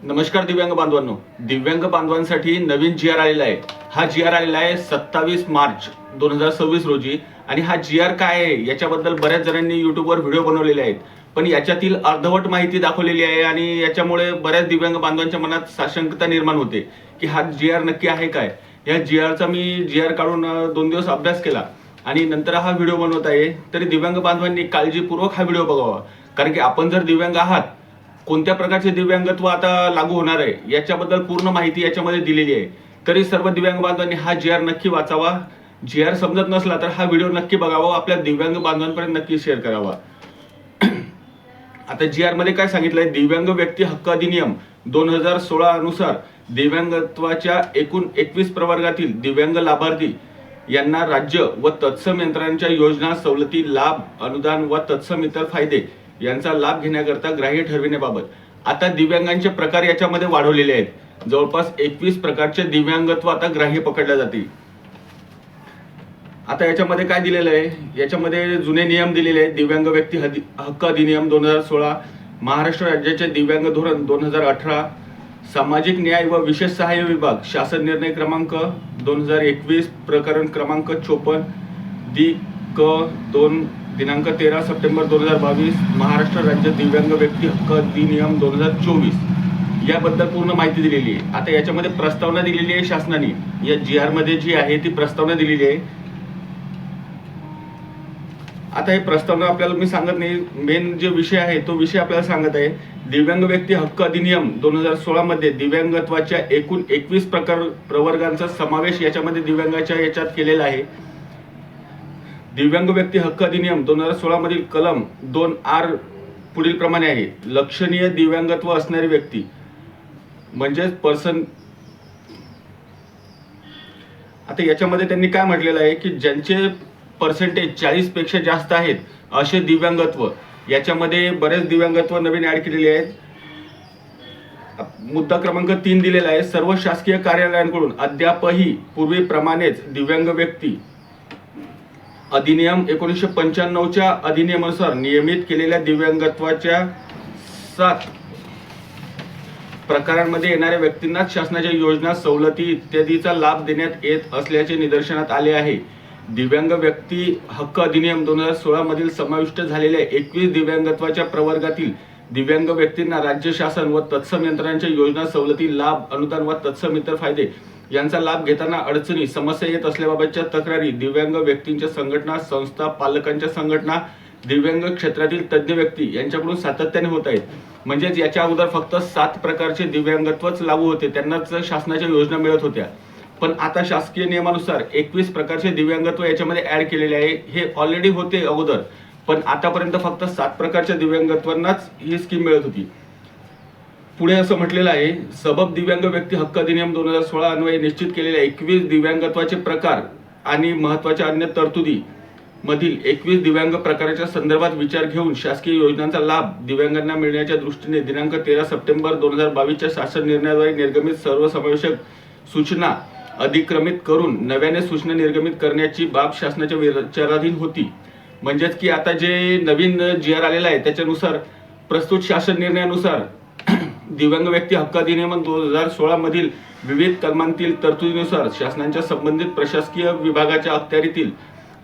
नमस्कार दिव्यांग बांधवांनो, दिव्यांग बांधवांसाठी नवीन जी आर आलेला आहे। हा जी आर आलेला आहे 27 मार्च 2026 रोजी। आणि हा जी आर काय आहे याच्याबद्दल बऱ्याच जणांनी युट्यूबवर व्हिडिओ बनवलेले आहेत, पण याच्यातील अर्धवट माहिती दाखवलेली आहे आणि याच्यामुळे बऱ्याच दिव्यांग बांधवांच्या मनात साशंकता निर्माण होते की हा जी आर नक्की आहे काय। या जी आरचा मी जी आर काढून 2 दिवस अभ्यास केला आणि नंतर हा व्हिडिओ बनवत आहे। तरी दिव्यांग बांधवांनी काळजीपूर्वक हा व्हिडिओ बघावा, कारण की आपण जर दिव्यांग आहात, कोणत्या प्रकारचे दिव्यांगत्व आता लागू होणार आहे याच्याबद्दल पूर्ण माहिती याच्यामध्ये दिलेली आहे। तरी सर्व दिव्यांग बांधवांनी हा जी आर नक्की वाचावा। जी आर समजत नसला तर हा व्हिडिओ नक्की बघावा, आपल्या दिव्यांग बांधवांपर्यंत नक्की शेअर करावा। आता जी आर मध्ये काय सांगितलंय, दिव्यांग व्यक्ती हक्क अधिनियम 2016 अनुसार दिव्यांगत्वाच्या एकूण 21 प्रवर्गातील दिव्यांग लाभार्थी यांना राज्य व तत्सम यंत्रणांच्या योजना, सवलती, लाभ, अनुदान व तत्सम इतर फायदे यांचा लाभ घेण्याकरता ग्राह्य ठरविण्याबाबत आता दिव्यांगांचे प्रकार याच्यामध्ये वाढवलेले आहेत। जवळपास 21 प्रकारचे दिव्यांगत्व आता ग्राह्य पकडले जातील। आता याच्यामध्ये काय दिलेलं आहे, याच्यामध्ये जुने नियम दिलेले आहेत। दिव्यांग व्यक्ती हक्क अधिनियम 2016, महाराष्ट्र राज्याचे दिव्यांग धोरण 2018, सामाजिक न्याय व विशेष सहाय्य विभाग शासन निर्णय क्रमांक 2021 प्रकरण क्रमांक 54 दि क 2 दिनांक 13 सप्टेंबर 2022, महाराष्ट्र राज्य दिव्यांग व्यक्ती हक्क अधिनियम 2024 याबद्दल पूर्ण माहिती दिलेली आहे। आता याच्यामध्ये प्रस्तावना दिलेली आहे शासनाने। या जी आर मध्ये जी आहे ती प्रस्तावना दिलेली आहे। आता हे प्रस्तावना आपल्याला मी सांगत नाही, मेन जे विषय आहे तो विषय आपल्याला सांगत आहे। दिव्यांग व्यक्ती हक्क अधिनियम 2016 मध्ये दिव्यांगत्वाच्या एकूण 21 प्रवर्गांचा समावेश याच्यामध्ये दिव्यांगाच्या याच्यात केलेला आहे। दिव्यांग व्यक्ती हक्क अधिनियम 2016 मधील कलम 2R पुढील प्रमाणे आहे। लक्षणीय दिव्यांगत्व असणारी व्यक्ती म्हणजे पर्सन। आता याच्यामध्ये त्यांनी काय म्हटलेलं आहे की ज्यांचे पर्सेंटेज 40 पेक्षा जास्त आहेत असे दिव्यांगत्व, याच्यामध्ये बरेच दिव्यांगत्व नवीन ऍड केलेले आहेत। मुद्दा क्रमांक 3 दिलेला आहे, सर्व शासकीय कार्यालयांकडून अद्यापही पूर्वीप्रमाणेच दिव्यांग व्यक्ती अधिनियम 1995च्या अधिनियमानुसार नियमित केलेल्या दिव्यांगत्वाच्या 7 प्रकारांमध्ये येणाऱ्या व्यक्तींना शासनाच्या योजना, सवलती इत्यादीचा लाभ देण्यात येत असल्याचे निदर्शनात आले आहे। दिव्यांग व्यक्ती हक्क अधिनियम 2016 मधील समाविष्ट झालेल्या 21 दिव्यांगत्वाच्या प्रवर्गातील दिव्यांग व्यक्तींना राज्य शासन व तत्सम यंत्रणांच्या योजना, सवलती, लाभ, अनुदान व तत्सम इतर फायदे यांचा लाभ घेताना अडचणी, समस्या येत असल्याबाबतच्या तक्रारी दिव्यांग व्यक्तींच्या संघटना, संस्था, पालकांच्या संघटना, दिव्यांग क्षेत्रातील तज्ज्ञ व्यक्ती यांच्याकडून सातत्याने होत आहेत। म्हणजेच याच्या अगोदर फक्त 7 प्रकारचे दिव्यांगत्वच लागू होते, त्यांनाच शासनाच्या योजना मिळत होत्या। पण आता शासकीय नियमानुसार 21 प्रकारचे दिव्यांगत्व याच्यामध्ये ऍड केलेले आहे। हे ऑलरेडी होते अगोदर, पण आतापर्यंत फक्त 7 प्रकारच्या दिव्यांगत्वांनाच ही स्कीम मिळत होती। पुढे असं म्हटलेलं आहे, सबब दिव्यांग व्यक्ती हक्क अधिनियम 2016 अन्वये निश्चित केलेल्या 21 दिव्यांगत्वाचे प्रकार आणि महत्त्वाच्या अन्य तरतुदी मधील 21 दिव्यांग प्रकाराच्या संदर्भात विचार घेऊन शासकीय योजनांचा लाभ दिव्यांगांना मिळण्याच्या दृष्टीने दिनांक 13 सप्टेंबर 2022च्या शासन निर्णयाद्वारे निर्गमित सर्वसमावेशक सूचना अधिक्रमित करून नव्याने सूचना निर्गमित करण्याची बाब शासनाच्या विचाराधीन होती। म्हणजेच की आता जे नवीन जी आर आलेला आहे त्याच्यानुसार प्रस्तुत शासन निर्णयानुसार दिव्यांग व्यक्ती हक्क अधिनियम 2016 मधील विविध कलमांतील तरतुदीनुसार शासनाच्या संबंधित प्रशासकीय विभागाच्या अखत्यारीतील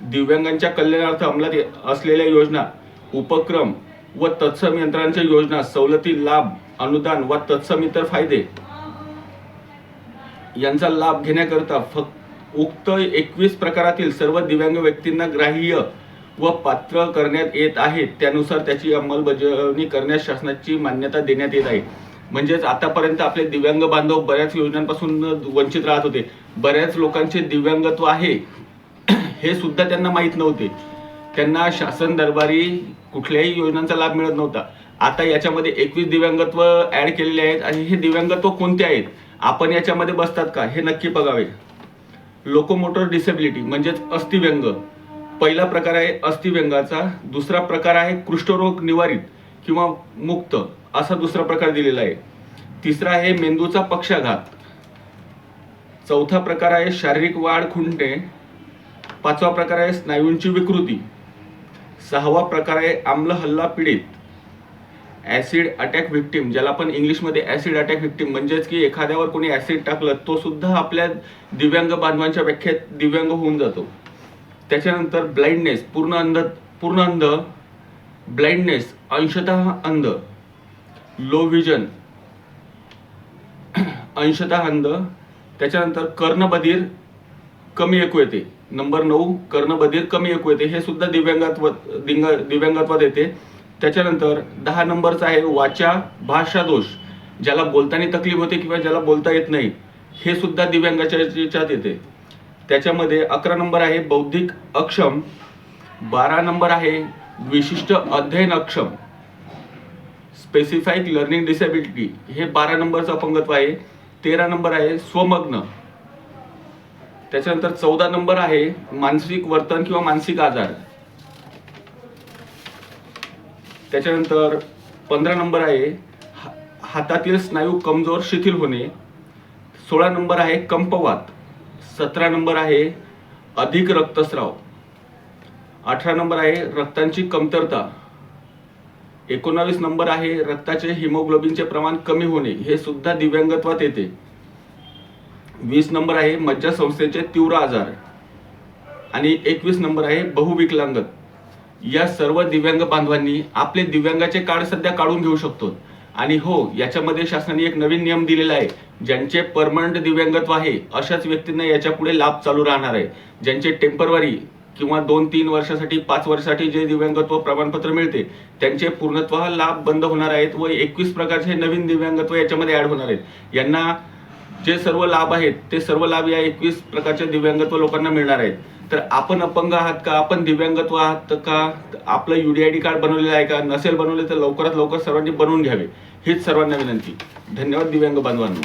दिव्यांगांच्या कल्याणार्थ अंमलात असलेल्या योजना, उपक्रम व तत्सम यंत्रणांच्या योजना, सवलती, लाभ, अनुदान व तत्सम इतर फायदे यांचा लाभ घेण्याकरता उक्त 21 प्रकारातील सर्व दिव्यांग व्यक्तींना ग्राह्य व पात्र करण्यात येत आहे। त्यानुसार त्याची अंमलबजावणी करण्यास शासनाची मान्यता देण्यात येत आहे। म्हणजेच आतापर्यंत आपले दिव्यांग बांधव बऱ्याच योजनांपासून वंचित राहत होते। बऱ्याच लोकांचे दिव्यांगत्व आहे हे सुद्धा त्यांना माहीत नव्हते, त्यांना शासन दरबारी कुठल्याही योजनांचा लाभ मिळत नव्हता। आता याच्यामध्ये 21 दिव्यांगत्व ऍड केलेले आहेत आणि हे दिव्यांगत्व कोणते आहेत, आपण याच्यामध्ये बसतात का हे नक्की बघावे। लोकोमोटर डिसेबिलिटी म्हणजेच अस्थिव्यंग पहिला प्रकार आहे अस्थिव्यंगाचा। दुसरा प्रकार आहे कुष्ठरोग निवारित किंवा मुक्त असा दुसरा प्रकार दिलेला आहे। तिसरा आहे मेंदूचा पक्षाघात। चौथा प्रकार आहे शारीरिक वाढ खुंटणे। पाचवा प्रकार आहे स्नायूंची विकृती। सहावा प्रकार आहे आम्ल हल्ला पीडित। ॲसिड अटॅक व्हिक्टीम, ज्याला आपण इंग्लिशमध्ये ॲसिड अटॅक व्हिक्टीम म्हणजेच की एखाद्यावर कोणी ॲसिड टाकलं तो सुद्धा आपल्या दिव्यांग बांधवांच्या व्याख्येत दिव्यांग होऊन जातो. त्याच्यानंतर ब्लाइंडनेस, पूर्ण अंध, ब्लाइंडनेस अंशतः अंध, लो विजन अंशतः अंध. त्याच्यानंतर कर्णबधीर कमी ऐकू येते. नंबर 9 कर्णबधीर कमी ऐकू येते, हे सुद्धा दिव्यांगत्वात येते. त्याच्यानंतर 10 नंबरचा आहे वाचा भाषा दोष, ज्याला बोलताना तकलीफ होते किंवा ज्याला बोलता येत नाही, हे सुद्धा दिव्यांगाच्या याच्यात येते. त्याच्यामध्ये 11 नंबर आहे बौद्धिक अक्षम, 12 नंबर आहे विशिष्ट अध्ययन अक्षम, स्पेसिफाईक लर्निंग डिसेबिलिटी, हे 12 नंबरचं अपंगत्व आहे. 13 नंबर आहे स्वमग्न. त्याच्यानंतर 14 नंबर आहे मानसिक वर्तन किंवा मानसिक आजार. त्याच्यानंतर 15 नंबर आहे हातातील स्नायू कमजोर शिथिल होणे. 16 नंबर आहे कंपवात. 17 नंबर आहे अधिक रक्तस्राव. 18 नंबर आहे रक्तांची कमतरता. 19 नंबर आहे रक्ताचे हिमोग्लोबिनचे प्रमाण कमी होणे, हे सुद्धा दिव्यांगत्वात येते. 20 नंबर आहे मज्जासंस्थेचे तीव्र आजार आणि 21 नंबर आहे बहुविकलांगत. या सर्व दिव्यांग बांधवांनी आपले दिव्यांगाचे कार्ड सध्या काढून घेऊ शकतो. आणि हो, याच्यामध्ये शासनाने एक नवीन नियम दिलेला आहे, ज्यांचे परमनंट दिव्यांगत्व आहे अशाच व्यक्तींना याच्या पुढे लाभ चालू राहणार आहे. ज्यांचे टेम्पररी किंवा 2-3 वर्षासाठी 5 वर्षासाठी जे दिव्यांगत्व प्रमाणपत्र मिळते त्यांचे पूर्णत्व लाभ बंद होणार आहेत व 21 प्रकारचे नवीन दिव्यांगत्व याच्यामध्ये ऍड होणार आहेत. यांना जे सर्व लाभ आहेत ते सर्व लाभ या 21 प्रकारच्या दिव्यांगत्व लोकांना मिळणार आहेत. तर आपण अपंग आहात का, आपण दिव्यांगत्व आहात का, आपलं UDID कार्ड बनवलेलं आहे का, नसेल बनवले तर लवकरात लवकर सर्वांनी बनवून घ्यावे, हीच सर्वांना विनंती. धन्यवाद दिव्यांग बांधवांनो.